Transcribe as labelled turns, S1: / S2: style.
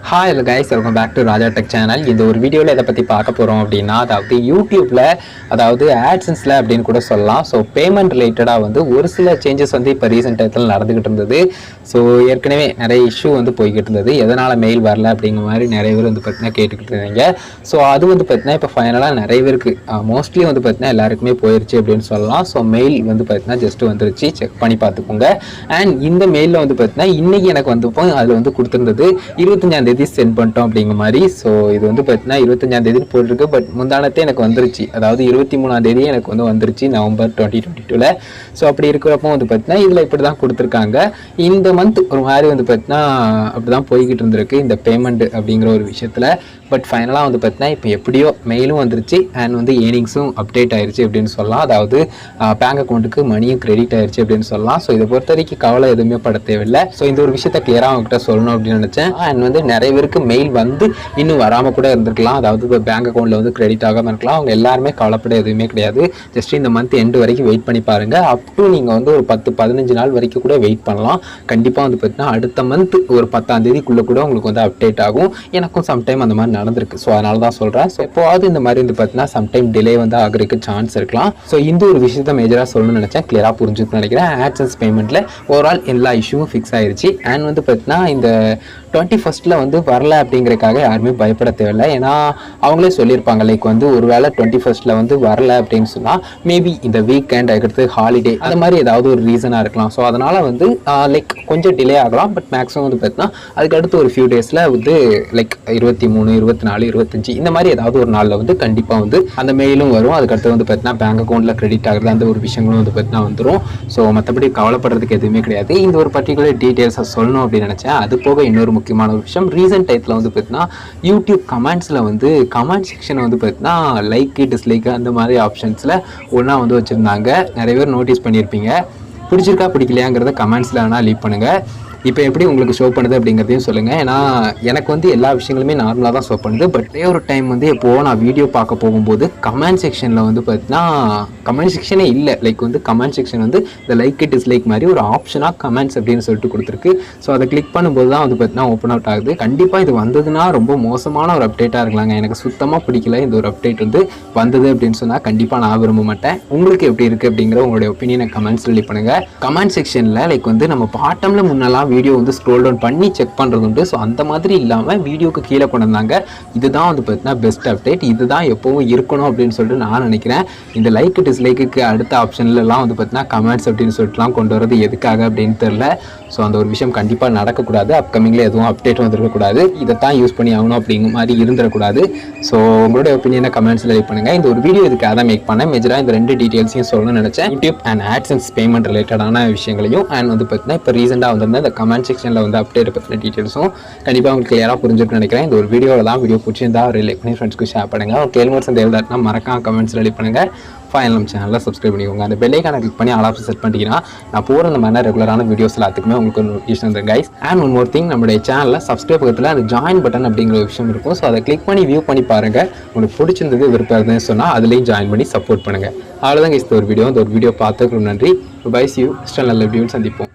S1: Hi hello guys, welcome back to Raja Tech channel. இந்த ஒரு வீடியோல எதை பத்தி பார்க்க போறோம் அப்படினா அதாவது YouTubeல அதாவது AdSenseல அப்படினு கூட சொல்லலாம். சோ பேமெண்ட் ரிலேட்டடா வந்து ஒரு சில சேஞ்சஸ் வந்து இப்ப ரீசன்ட் டைம்ல நடந்துகிட்டு இருந்தது. சோ ஏற்கனவே நிறைய இஷ்யூ வந்து போயிட்டு இருந்தது. எதனால மெயில் வரல அப்படிங்கிற மாதிரி நிறைய பேர் வந்து பத்தினா கேட்டுக்கிட்டு இருந்தீங்க. சோ அது வந்து பத்தினா இப்ப ஃபைனலா நிறைய பேருக்கு மோஸ்ட்லி வந்து பத்தினா எல்லாருக்குமே போயிருச்சு அப்படினு சொல்லலாம். சோ மெயில் வந்து பத்தினா ஜஸ்ட் வந்துருச்சு, செக் பண்ணி பாத்துக்கோங்க. அண்ட் இந்த மெயில்ல வந்து பத்தினா இன்னைக்கு எனக்கு வந்தப்போ அதுல வந்து கொடுத்திருந்தது 25ஆம் தேதி சென்ட் பண்ணிட்டோம் அப்படிங்கிற மாதிரி. ஸோ இது வந்து பார்த்தீங்கன்னா 25ஆம் தேதி போட்டிருக்கு. பட் முந்தானத்தே எனக்கு வந்துருச்சு, அதாவது 23ஆம் தேதி எனக்கு வந்து வந்துருச்சு நவம்பர் 2022. ஸோ அப்படி இருக்கிறப்போ வந்து பார்த்தீங்கன்னா இதில் இப்படி தான் கொடுத்துருக்காங்க. இந்த மந்த் ஒரு மாதிரி வந்து பார்த்தீங்கன்னா அப்படி தான் போய்கிட்டு இருந்திருக்கு இந்த பேமெண்ட் அப்படிங்கிற ஒரு விஷயத்தில். பட் ஃபைனலாக வந்து பார்த்தீங்கன்னா இப்போ எப்படியோ மெயிலும் வந்துருச்சு அண்ட் வந்து ஏர்னிங்ஸும் அப்டேட் ஆயிடுச்சு அப்படின்னு சொல்லலாம். அதாவது பேங்க் அக்கௌண்ட்டுக்கு மணியும் கிரெடிட் ஆயிடுச்சு அப்படின்னு சொல்லலாம். ஸோ இதை பொறுத்த வரைக்கும் கவலை எதுவுமே பட தேவையில்லை. ஸோ இந்த ஒரு விஷயத்தை கிளியராக அவங்ககிட்ட சொல்லணும் அப்படின்னு நினச்சேன். அண்ட் வந்து நிறைய பேருக்கு மெயில் வந்து இன்னும் வராமல் கூட இருந்திருக்கலாம், அதாவது இப்போ பேங்க் அக்கௌண்ட்டில் வந்து கிரெடிட் ஆகாமல் இருக்கலாம். அவங்க எல்லாருமே கவலைப்பட எதுவுமே கிடையாது. ஜஸ்ட் இந்த மந்த் எண்டு வரைக்கும் வெயிட் பண்ணி பாருங்கள். அப் டு நீங்கள் வந்து ஒரு 10-15 நாள் வரைக்கும் கூட வெயிட் பண்ணலாம். கண்டிப்பாக வந்து பார்த்தீங்கன்னா அடுத்த மந்த் ஒரு 10ஆம் தேதிக்குள்ளே கூட உங்களுக்கு வந்து அப்டேட் ஆகும். எனக்கும் சம்டைம் அந்த மாதிரி நடந்திருக்கு. ஸோ அதனால தான் சொல்கிறேன். ஸோ எப்போவாது இந்த மாதிரி வந்து பார்த்தீங்கன்னா சம்டைம் டிலே வந்து ஆகிறதுக்கு சான்ஸ் இருக்கலாம். ஸோ இந்த ஒரு விஷயத்தை மேஜராக சொல்லணும்னு நினச்சேன், கிளியராக புரிஞ்சுக்கணும்னு நினைக்கிறேன். AdSense பேமெண்ட்டில் ஓவரால் எல்லா இஷ்யூவும் ஃபிக்ஸ் ஆயிடுச்சு. அண்ட் வந்து பார்த்தீங்கன்னா இந்த 21st வந்து வரல அப்படிங்கிறதுக்காக யாருமே பயப்பட தேவையில்லை. ஏன்னா அவங்களே சொல்லியிருப்பாங்க லைக் வந்து ஒருவேளை 21st வந்து வரல அப்படின்னு சொன்னால் மேபி இந்த வீக்கெண்ட் அதுக்கடுத்து ஹாலிடே அந்த மாதிரி ஏதாவது ஒரு ரீசனாக இருக்கலாம். ஸோ அதனால் வந்து லைக் கொஞ்சம் டிலே ஆகலாம். பட் மேக்ஸிமம் வந்து பார்த்தீங்கன்னா அதுக்கடுத்து ஒரு ஃபியூ டேஸில் வந்து லைக் 23, 24, 25 இந்த மாதிரி ஏதாவது ஒரு நாளில் வந்து கண்டிப்பாக வந்து அந்த மெயிலும் வரும். அதுக்கடுத்து வந்து பார்த்தீங்கன்னா பேங்க் அக்கௌண்ட்டில் கிரெடிட் ஆகுறது அந்த ஒரு விஷயங்களும் வந்து பார்த்தீங்கன்னா வந்துடும். ஸோ மற்றபடி கவலைப்படுறதுக்கு எதுவுமே கிடையாது. இந்த ஒரு பர்டிகுலர் டீட்டெயில்ஸை சொல்லணும் அப்படின்னு நினச்சேன். அது போக இன்னொரு முக்கியமான ஒரு விஷயம், ரீசன்ட் டைத்தில் வந்து பார்த்தீங்கன்னா யூடியூப் கமெண்ட்ஸில் வந்து கமெண்ட் செக்ஷனை வந்து பார்த்தீங்கன்னா லைக் டிஸ்லைக் அந்த மாதிரி ஆப்ஷன்ஸில் ஒன்றா வந்து வச்சுருந்தாங்க. நிறைய பேர் நோட்டீஸ் பண்ணியிருப்பீங்க. பிடிச்சிருக்கா பிடிக்கலையாங்கிறத கமெண்ட்ஸில் வேணால் லீவ் பண்ணுங்கள். இப்போ எப்படி உங்களுக்கு ஷோ பண்ணுது அப்படிங்கிறதையும் சொல்லுங்கள். ஏன்னா எனக்கு வந்து எல்லா விஷயங்களுமே நார்மலாக தான் ஷோ பண்ணுது. பட் ஒரு டைம் வந்து எப்போது நான் வீடியோ பார்க்க போகும்போது கமெண்ட் செக்ஷனில் வந்து பார்த்தீங்கன்னா கமெண்ட் செக்ஷனே இல்லை. லைக் வந்து கமெண்ட் செக்ஷன் வந்து இந்த லைக் டிஸ்லைக் மாதிரி ஒரு ஆப்ஷனாக கமெண்ட்ஸ் அப்படின்னு சொல்லிட்டு கொடுத்துருக்கு. ஸோ அதை கிளிக் பண்ணும்போது தான் வந்து பார்த்தீங்கன்னா ஓப்பன் அவுட் ஆகுது. கண்டிப்பாக இது வந்ததுன்னா ரொம்ப மோசமான ஒரு அப்டேட்டாக இருக்கலாங்க. எனக்கு சுத்தமாக பிடிக்கல இந்த ஒரு அப்டேட் வந்து வந்தது அப்படின்னு சொன்னால் கண்டிப்பாக நான் விரும்ப மாட்டேன். உங்களுக்கு எப்படி இருக்குது அப்படிங்கிற உங்களுடைய ஒப்பீனியனை கமெண்ட்ஸ் லீவ் பண்ணுங்கள். கமெண்ட் செக்ஷனில் லைக் வந்து நம்ம பாட்டமில் முன்னெல்லாம் வீடியோ வந்து ஸ்க்ரோல் டவுன் பண்ணி செக் பண்ணுறது உண்டு. ஸோ அந்த மாதிரி இல்லாமல் வீடியோக்கு கீழே கொண்டு வந்தாங்க. இதுதான் வந்து பார்த்தீங்கன்னா பெஸ்ட் அப்டேட். இதுதான் எப்போவும் இருக்கணும் அப்படின்னு சொல்லிட்டு நான் நினைக்கிறேன். இந்த லைக் டிஸ்லைக்கு அடுத்த ஆப்ஷன்லலாம் வந்து பார்த்தீங்கன்னா கமெண்ட்ஸ் அப்படின்னு சொல்லிட்டுலாம் கொண்டு வரது எதுக்காக அப்படின்னு தெரியல. ஸோ அந்த ஒரு விஷயம் கண்டிப்பாக நடக்கக்கூடாது. அப்கமிங்கில் எதுவும் அப்டேட் வந்துருக்கக்கூடாது. இதைத்தான் யூஸ் பண்ணி ஆகணும் அப்படிங்கிற மாதிரி இருந்துடக்கூடாது. ஸோ உங்களோட ஒப்பீனியனை கமெண்ட்ஸில் லைக் பண்ணுங்கள். இந்த ஒரு வீடியோ இதுக்காக தான் மேக் பண்ணேன். மேஜராக இந்த ரெண்டு டீட்டெயில்ஸையும் சொல்லணும்னு நினச்சேன். யூடியூப் அண்ட் AdSense பேமெண்ட் ரிலேட்டடான விஷயங்களையும் அண்ட் வந்து பார்த்தீங்கன்னா இப்போ ரீசெண்டாக வந்திருந்த இந்த கமெண்ட் செக்ஷனில் வந்து அப்டேட் பற்றின டீட்டெயில்ஸும் கண்டிப்பாக உங்களுக்கு கிளியராக புரிஞ்சுட்டு நினைக்கிறேன். இந்த ஒரு வீடியோவில் தான் வீடியோ பிடிச்சிருந்தா ஒரு லைக் பண்ணி ஃப்ரெண்ட்ஸ்க்கு ஷேர் பண்ணுங்கள். ஒரு கேள்வி தேவைதாட்னா மறக்காம கமெண்ட்ஸில் லைக் பண்ணுங்கள். ஃபைனல் நம்ம சேனலில் சப்ஸ்கிரைப் பண்ணிக்கோங்க. அந்த பெல் ஐகானை கிளிக் பண்ணி ஆல் ஆப்ஷன் செட் பண்ணிட்டீங்கன்னா நான் போகிற இந்த மாதிரி ரெகுலரான வீடியோஸ் எல்லாத்துக்குமே உங்களுக்கு ஒரு நோட்டிஃபிகேஷன் வந்துடும் guys. And one more thing, நம்மளுடைய சேனலில் சப்ஸ்கிரைப் பக்கத்தில் அந்த ஜாயின் பட்டன் அப்படிங்கிற ஒரு விஷயம் இருக்கும். ஸோ அதை கிளிக் பண்ணி வியூ பண்ணி பாருங்கள். உங்களுக்கு பிடிச்சிருந்தது விருப்பம் இருந்ததுன்னு சொன்னால் அதுலேயும் ஜாயின் பண்ணி சப்போர்ட் பண்ணுங்கள். அவ்வளோதான் கைஸ் இந்த ஒரு வீடியோ. இந்த ஒரு வீடியோ பார்த்துக்கு நன்றி. Bye see you. நல்ல வீடியோவில் சந்திப்போம்.